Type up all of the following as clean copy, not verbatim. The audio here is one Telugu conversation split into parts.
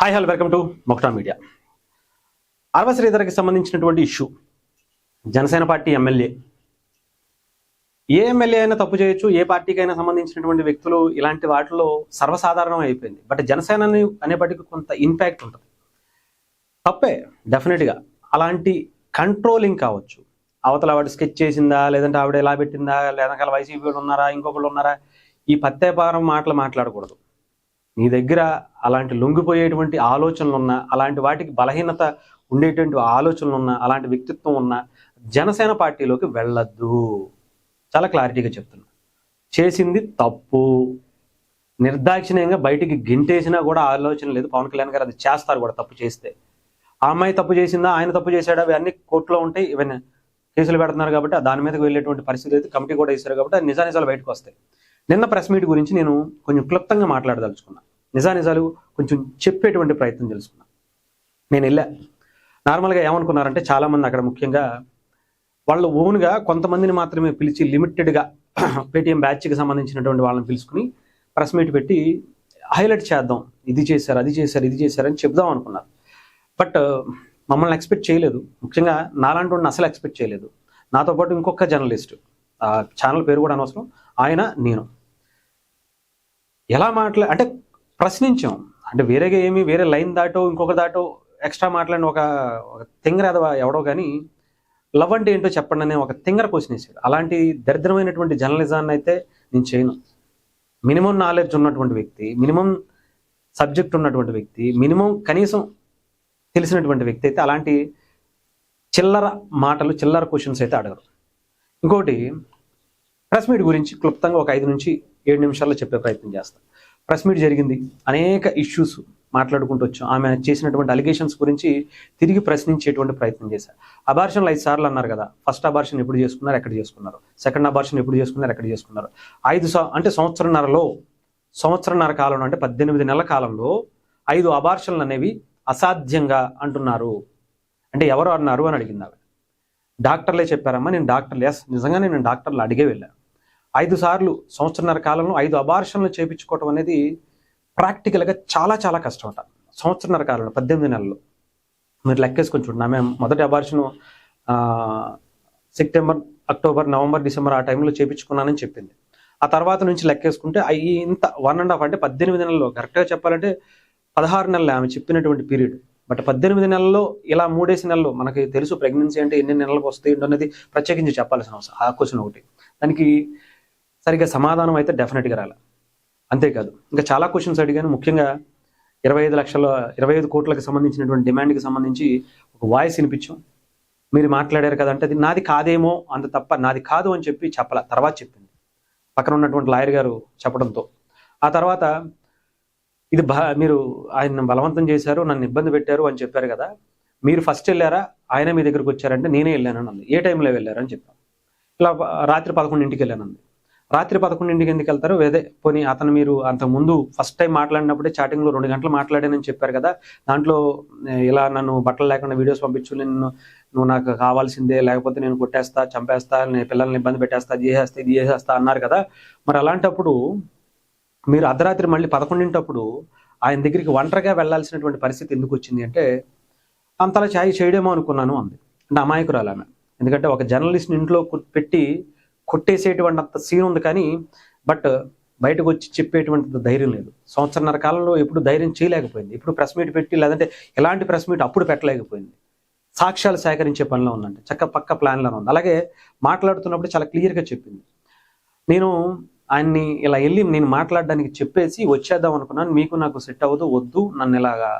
హాయ్ హలో వెల్కమ్ టు మొక్టా మీడియా. అరవ శ్రీధర్కి సంబంధించినటువంటి ఇష్యూ. జనసేన పార్టీ ఎమ్మెల్యే, ఏ ఎమ్మెల్యే అయినా తప్పు చేయొచ్చు, ఏ పార్టీకైనా సంబంధించినటువంటి వ్యక్తులు ఇలాంటి వాటిలో సర్వసాధారణం అయిపోయింది. బట్ జనసేన అనేప్పటికీ కొంత ఇంపాక్ట్ ఉంటుంది. తప్పే డెఫినెట్గా. అలాంటి కంట్రోలింగ్ కావచ్చు, అవతల ఆవిడ స్కెచ్ చేసిందా, లేదంటే ఆవిడ ఎలా పెట్టిందా, లేదంటే వైసీపీ వాళ్ళు ఉన్నారా, ఇంకొకళ్ళు ఉన్నారా, ఈ పత్తేపారం మాటలు మాట్లాడకూడదు. నీ దగ్గర అలాంటి లొంగిపోయేటువంటి ఆలోచనలు ఉన్నా, అలాంటి వాటికి బలహీనత ఉండేటువంటి ఆలోచనలు ఉన్నా, అలాంటి వ్యక్తిత్వం ఉన్నా జనసేన పార్టీలోకి వెళ్ళద్దు. చాలా క్లారిటీగా చెప్తున్నా. చేసింది తప్పు, నిర్దాక్షిణ్యంగా బయటికి గింటేసినా కూడా ఆలోచన లేదు. పవన్ కళ్యాణ్ గారు అది చేస్తారు కూడా. తప్పు చేస్తే ఆ అమ్మాయి తప్పు చేసిందా, ఆయన తప్పు చేశాడా, అవన్నీ కోర్టులో ఉంటాయి. ఇవన్నీ కేసులు పెడుతున్నారు కాబట్టి దాని మీదకి వెళ్ళేటువంటి పరిస్థితి అయితే కమిటీ కూడా ఇస్తారు కాబట్టి నిజానిజాలు బయటకు వస్తాయి. నిన్న ప్రెస్ మీట్ గురించి నేను కొంచెం క్లుప్తంగా మాట్లాడదలుచుకున్నా. నిజానిజాలు కొంచెం చెప్పేటువంటి ప్రయత్నం తెలుసుకున్నా. నేను వెళ్ళా. నార్మల్గా ఏమనుకున్నారంటే చాలామంది అక్కడ ముఖ్యంగా వాళ్ళు ఓన్గా కొంతమందిని మాత్రమే పిలిచి లిమిటెడ్గా పేటీఎం బ్యాచ్కి సంబంధించినటువంటి వాళ్ళని పిలుచుకుని ప్రెస్ మీట్ పెట్టి హైలైట్ చేద్దాం, ఇది చేశారు, అది చేశారు, ఇది చేశారు అని చెప్దాం అనుకున్నారు. బట్ మమ్మల్ని ఎక్స్పెక్ట్ చేయలేదు. ముఖ్యంగా నాలాంటి వాడిని అసలు ఎక్స్పెక్ట్ చేయలేదు. నాతో పాటు ఇంకొక జర్నలిస్ట్, ఛానల్ పేరు కూడా అనవసరం, ఆయన నేను ఎలా అంటే ప్రశ్నించాం. అంటే వేరేగా ఏమి వేరే లైన్ దాటో ఇంకొక దాటో ఎక్స్ట్రా మాట్లాడిన ఒక తింగర ఎవడో కానీ లవ్ అంటే ఏంటో చెప్పండి అనే ఒక తింగర క్వశ్చన్ వేసాడు. అలాంటి దరిద్రమైనటువంటి జర్నలిజాన్ని అయితే నేను చేయను. మినిమం నాలెడ్జ్ ఉన్నటువంటి వ్యక్తి, మినిమం సబ్జెక్ట్ ఉన్నటువంటి వ్యక్తి, మినిమం కనీసం తెలిసినటువంటి వ్యక్తి అయితే అలాంటి చిల్లర మాటలు, చిల్లర క్వశ్చన్స్ అయితే అడగరు. ఇంకోటి, ప్రెస్ మీట్ గురించి క్లుప్తంగా ఒక 5 నుంచి 7 నిమిషాల్లో చెప్పే ప్రయత్నం చేస్తాను. ప్రెస్ మీట్ జరిగింది, అనేక ఇష్యూస్ మాట్లాడుకుంటూ వచ్చాం. ఆమె చేసినటువంటి అలిగేషన్స్ గురించి తిరిగి ప్రశ్నించేటువంటి ప్రయత్నం చేశారు. అబార్షన్లు 5 సార్లు అన్నారు కదా. ఫస్ట్ అబార్షన్ ఎప్పుడు చేసుకున్నారు, ఎక్కడ చేసుకున్నారు, సెకండ్ అబార్షన్ ఎప్పుడు చేసుకున్నారు, ఎక్కడ చేసుకున్నారు, 5 అంటే సంవత్సరన్నర కాలంలో, అంటే 18 నెలల కాలంలో 5 అబార్షన్లు అనేవి అసాధ్యంగా అంటున్నారు. అంటే ఎవరు అన్నారు అని అడిగింది ఆవిడ. డాక్టర్లే చెప్పారమ్మా. నేను డాక్టర్లు, ఎస్ నిజంగానే నేను డాక్టర్లు అడిగే వెళ్ళాను. 5 సార్లు సంవత్సరన్నర కాలంలో 5 అబార్షన్లు చేయించుకోవటం అనేది ప్రాక్టికల్గా చాలా చాలా కష్టం అంట. సంవత్సరన్నర కాలంలో 18 నెలల్లో మీరు లెక్కేసుకొని చూడండి. ఆమె మొదటి abortion September, October, November, December ఆ టైంలో చేయించుకున్నానని చెప్పింది. ఆ తర్వాత నుంచి లెక్కేసుకుంటే ఇంత 1.5 అంటే 18 నెలల్లో, కరెక్ట్గా చెప్పాలంటే 16 నెలలు ఆమె చెప్పినటువంటి పీరియడ్. బట్ 18 నెలల్లో ఇలా 3 నెలలు, మనకి తెలుసు ప్రెగ్నెన్సీ అంటే ఎన్ని నెలలకు వస్తాయి అనేది ప్రత్యేకించి చెప్పాల్సిన అవసరం. ఆ క్వశ్చన్ ఒకటి. దానికి సరిగ్గా సమాధానం అయితే డెఫినెట్గా రాలే. అంతేకాదు ఇంకా చాలా క్వశ్చన్స్ అడిగాను. ముఖ్యంగా 25 కోట్లకు సంబంధించినటువంటి డిమాండ్కి సంబంధించి ఒక వాయిస్ వినిపించాం. మీరు మాట్లాడారు కదంటే అది నాది కాదేమో, అంత తప్ప నాది కాదు అని చెప్పాల. తర్వాత చెప్పింది పక్కన ఉన్నటువంటి లాయర్ గారు చెప్పడంతో. ఆ తర్వాత ఇది మీరు ఆయన బలవంతం చేశారు, నన్ను ఇబ్బంది పెట్టారు అని చెప్పారు కదా, మీరు ఫస్ట్ వెళ్ళారా, ఆయన మీ దగ్గరకు వచ్చారంటే నేనే వెళ్ళానని అంది. ఏ టైంలో వెళ్ళారని చెప్పాను. ఇలా రాత్రి 11ంటికి వెళ్ళానంది. రాత్రి 11ంటికి ఎందుకు వెళ్తారు, పోనీ అతను మీరు అంతకుముందు ఫస్ట్ టైం మాట్లాడినప్పుడే చాటింగ్లో 2 గంటలు మాట్లాడానని చెప్పారు కదా, దాంట్లో ఇలా నన్ను బట్టలు లేకుండా వీడియోస్ పంపించు, నువ్వు నాకు కావాల్సిందే, లేకపోతే నేను కొట్టేస్తా, చంపేస్తా, నేను పిల్లల్ని ఇబ్బంది పెట్టేస్తా, ఇది చేసేస్తా అన్నారు కదా. మరి అలాంటప్పుడు మీరు అర్ధరాత్రి మళ్ళీ 11ంటప్పుడు ఆయన దగ్గరికి ఒంటరిగా వెళ్లాల్సినటువంటి పరిస్థితి ఎందుకు వచ్చింది అంటే, అంతలా చేయడేమో అనుకున్నాను అంది. అంటే అమాయకురాలు ఆమె. ఎందుకంటే ఒక జర్నలిస్ట్ని ఇంట్లో పెట్టి కొట్టేసేటువంటి అంత సీన్ ఉంది, కానీ బట్ బయటకు వచ్చి చెప్పేటువంటి ధైర్యం లేదు. సంవత్సరన్నర కాలంలో ఎప్పుడు ధైర్యం చేయలేకపోయింది. ఇప్పుడు ప్రెస్ మీట్ పెట్టి, లేదంటే ఎలాంటి ప్రెస్ మీట్ అప్పుడు పెట్టలేకపోయింది. సాక్ష్యాలు సేకరించే పనిలో ఉందంటే, పక్క ప్లాన్లో ఉంది. అలాగే మాట్లాడుతున్నప్పుడు చాలా క్లియర్గా చెప్పింది. నేను ఆయన్ని ఇలా వెళ్ళి నేను మాట్లాడడానికి చెప్పేసి వచ్చేద్దాం అనుకున్నాను, మీకు నాకు సెట్ అవ్వదు, వద్దు,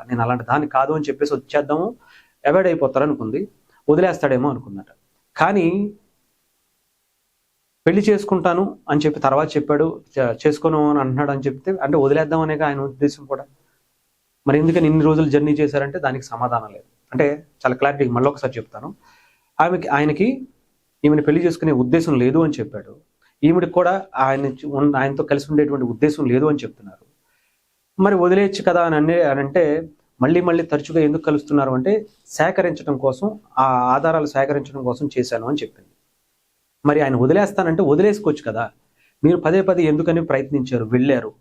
నేను అలాంటి దాన్ని కాదు అని చెప్పేసి వచ్చేద్దాము, అవాయిడ్ అయిపోతారు అనుకుంది, వదిలేస్తాడేమో అనుకున్నట. కానీ పెళ్లి చేసుకుంటాను అని చెప్పి తర్వాత చెప్పాడు, చేసుకోను అని అంటున్నాడు అని చెప్తే, అంటే వదిలేద్దాం అనే ఆయన ఉద్దేశం కూడా. మరి ఎందుకని ఇన్ని రోజులు జర్నీ చేశారంటే దానికి సమాధానం లేదు. అంటే చాలా క్లారిటీగా మళ్ళీ ఒకసారి చెప్తాను. ఆయనకి ఈమెను పెళ్లి చేసుకునే ఉద్దేశం లేదు అని చెప్పాడు. ఈమెడికి కూడా ఆయనతో కలిసి ఉండేటువంటి ఉద్దేశం లేదు అని చెప్తున్నారు. మరి వదిలేయచ్చు కదా అని అంటే మళ్ళీ తరచుగా ఎందుకు కలుస్తున్నారు అంటే, సేకరించడం కోసం, ఆ ఆధారాలు సేకరించడం కోసం చేశాను అని చెప్పింది. మరి ఆయన వదిలేస్తానంటే వదిలేసుకోవచ్చు కదా. మీరు పదే ఎందుకని ప్రయత్నించారు, వెళ్ళారు,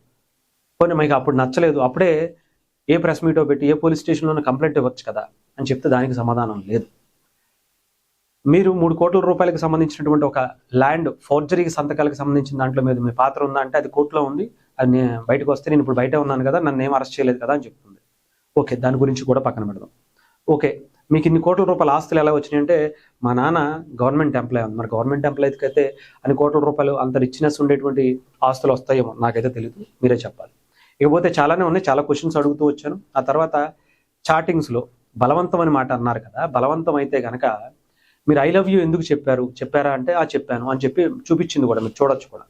పోనీ మీకు అప్పుడు నచ్చలేదు, అప్పుడే ఏ ప్రెస్ మీటో పెట్టి ఏ పోలీస్ స్టేషన్లోనే కంప్లైంట్ ఇవ్వచ్చు కదా అని చెప్తే దానికి సమాధానం లేదు. మీరు 3 కోట్ల రూపాయలకు సంబంధించినటువంటి ఒక ల్యాండ్ ఫోర్జరీకి సంతకాలకు సంబంధించిన దాంట్లో మీద మీ పాత్ర ఉందా అంటే అది కోర్టులో ఉంది, అది నేను బయటకు వస్తే నేను ఇప్పుడు బయటే ఉన్నాను కదా, నన్ను ఏం అరెస్ట్ చేయలేదు కదా అని చెప్తుంది. ఓకే, దాని గురించి కూడా పక్కన పెడదాం. ఓకే, మీకు ఇన్ని కోట్ల రూపాయల ఆస్తులు ఎలా వచ్చినాయి అంటే మా నాన్న గవర్నమెంట్ ఎంప్లాయ్ ఉంది, మరి గవర్నమెంట్ ఎంప్లాయ్కి అయితే అన్ని కోట్ల రూపాయలు అంత రిచ్నెస్ ఉండేటువంటి ఆస్తులు వస్తాయేమో నాకైతే తెలియదు, మీరే చెప్పాలి. ఇకపోతే చాలానే ఉన్నాయి, చాలా క్వశ్చన్స్ అడుగుతూ వచ్చాను. ఆ తర్వాత చాటింగ్స్లో బలవంతం అని మాట అన్నారు కదా, బలవంతం అయితే కనుక మీరు ఐ లవ్ యూ ఎందుకు చెప్పారా అంటే చెప్పాను అని చెప్పి చూపించింది కూడా, మీరు చూడొచ్చు కూడా.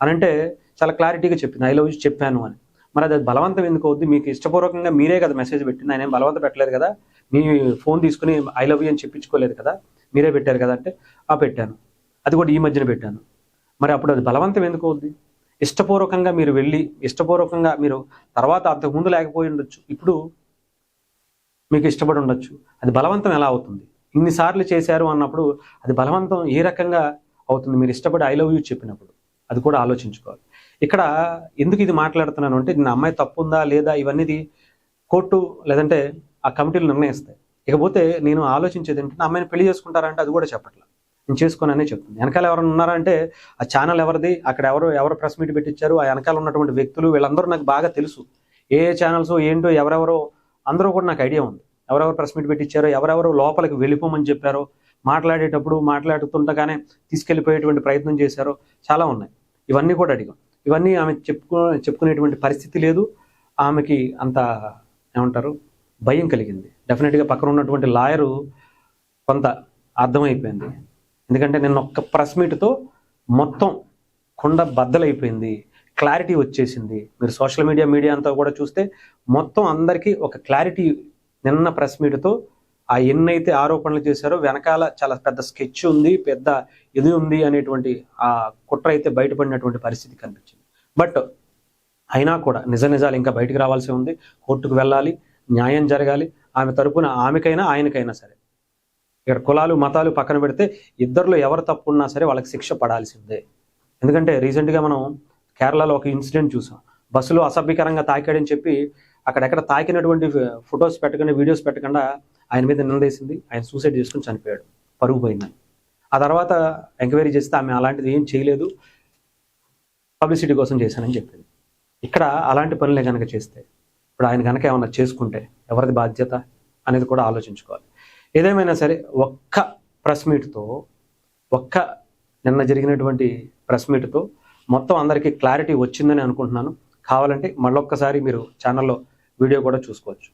అని అంటే చాలా క్లారిటీగా చెప్పింది ఐ లవ్ యూ చెప్పాను అని. మరి అది బలవంతం ఎందుకు అవుద్ది? మీకు ఇష్టపూర్వకంగా మీరే కదా మెసేజ్ పెట్టింది, ఆయన ఏం బలవంత పెట్టలేదు కదా, మీ ఫోన్ తీసుకుని ఐ లవ్ యూ అని చెప్పించుకోలేదు కదా, మీరే పెట్టారు కదా అంటే పెట్టాను, అది కూడా ఈ మధ్యన పెట్టాను. మరి అప్పుడు అది బలవంతం ఎందుకు అవుద్ది? ఇష్టపూర్వకంగా మీరు వెళ్ళి ఇష్టపూర్వకంగా మీరు తర్వాత అంతకుముందు లేకపోయి ఉండొచ్చు, ఇప్పుడు మీకు ఇష్టపడి ఉండొచ్చు, అది బలవంతం ఎలా అవుతుంది? ఇన్నిసార్లు చేశారు అన్నప్పుడు అది బలవంతం ఏ రకంగా అవుతుంది? మీరు ఇష్టపడి ఐ లవ్ యూ చెప్పినప్పుడు అది కూడా ఆలోచించుకోవాలి. ఇక్కడ ఎందుకు ఇది మాట్లాడుతున్నాను అంటే నా అమ్మాయి తప్పు ఉందా లేదా ఇవన్నీ కోర్టు లేదంటే ఆ కమిటీలు నిర్ణయిస్తాయి. ఇకపోతే నేను ఆలోచించేది ఏంటంటే నా అమ్మాయిని పెళ్లి చేసుకుంటారంటే అది కూడా చెప్పట్లేదు, నేను చేసుకోననే చెప్తుంది. వెనకాల ఎవరైనా ఉన్నారంటే ఆ ఛానల్ ఎవరిది, అక్కడ ఎవరు ప్రెస్ మీట్ పెట్టించారు, ఆ వెనకాల ఉన్నటువంటి వ్యక్తులు వీళ్ళందరూ నాకు బాగా తెలుసు. ఏ ఛానల్స్ ఏంటో ఎవరెవరో అందరూ కూడా నాకు ఐడియా ఉంది. ఎవరెవరు ప్రెస్ మీట్ పెట్టించారో, ఎవరెవరు లోపలికి వెళ్ళిపోమని చెప్పారో, మాట్లాడేటప్పుడు మాట్లాడుతుండగానే తీసుకెళ్ళిపోయేటువంటి ప్రయత్నం చేశారో చాలా ఉన్నాయి. ఇవన్నీ కూడా అడిగాం. ఇవన్నీ ఆమె చెప్పుకునేటువంటి పరిస్థితి లేదు. ఆమెకి అంత ఏమంటారు భయం కలిగింది. డెఫినెట్గా పక్కన ఉన్నటువంటి లాయరు కొంత అర్థమైపోయింది. ఎందుకంటే నిన్న ఒక్క ప్రెస్ మీట్తో మొత్తం కొండ బద్దలైపోయింది, క్లారిటీ వచ్చేసింది. మీరు సోషల్ మీడియా అంతా కూడా చూస్తే మొత్తం అందరికీ ఒక క్లారిటీ నిన్న ప్రెస్ మీట్తో ఎన్నైతే ఆరోపణలు చేశారో వెనకాల చాలా పెద్ద స్కెచ్ ఉంది, పెద్ద ఇది ఉంది అనేటువంటి ఆ కుట్ర అయితే బయటపడినటువంటి పరిస్థితి కనిపించింది. బట్ అయినా కూడా నిజాలు ఇంకా బయటకు రావాల్సి ఉంది, కోర్టుకు వెళ్ళాలి, న్యాయం జరగాలి. ఆమె తరపున ఆమెకైనా ఆయనకైనా సరే. ఇక్కడ కులాలు మతాలు పక్కన పెడితే ఇద్దరిలో ఎవరు తప్పు ఉన్నా సరే వాళ్ళకి శిక్ష పడాల్సిందే. ఎందుకంటే రీసెంట్గా మనం కేరళలో ఒక ఇన్సిడెంట్ చూసాం. బస్సులో అసభ్యకరంగా తాకాడని చెప్పి అక్కడెక్కడ తాకినటువంటి ఫొటోస్ పెట్టకుండా వీడియోస్ పెట్టకుండా ఆయన మీద నిందేసింది. ఆయన సూసైడ్ చేసుకుని చనిపోయాడు, పరుగు పోయిందని. ఆ తర్వాత ఎంక్వైరీ చేస్తే ఆమె అలాంటిది ఏం చేయలేదు, పబ్లిసిటీ కోసం చేశానని చెప్పింది. ఇక్కడ అలాంటి పనులే కనుక చేస్తే ఇప్పుడు ఆయన కనుక ఏమన్నా చేసుకుంటే ఎవరిది బాధ్యత అనేది కూడా ఆలోచించుకోవాలి. ఏదేమైనా సరే నిన్న జరిగినటువంటి ప్రెస్ మీట్తో మొత్తం అందరికీ క్లారిటీ వచ్చిందని అనుకుంటున్నాను. కావాలంటే మళ్ళొక్కసారి మీరు ఛానల్లో వీడియో కూడా చూసుకోవచ్చు.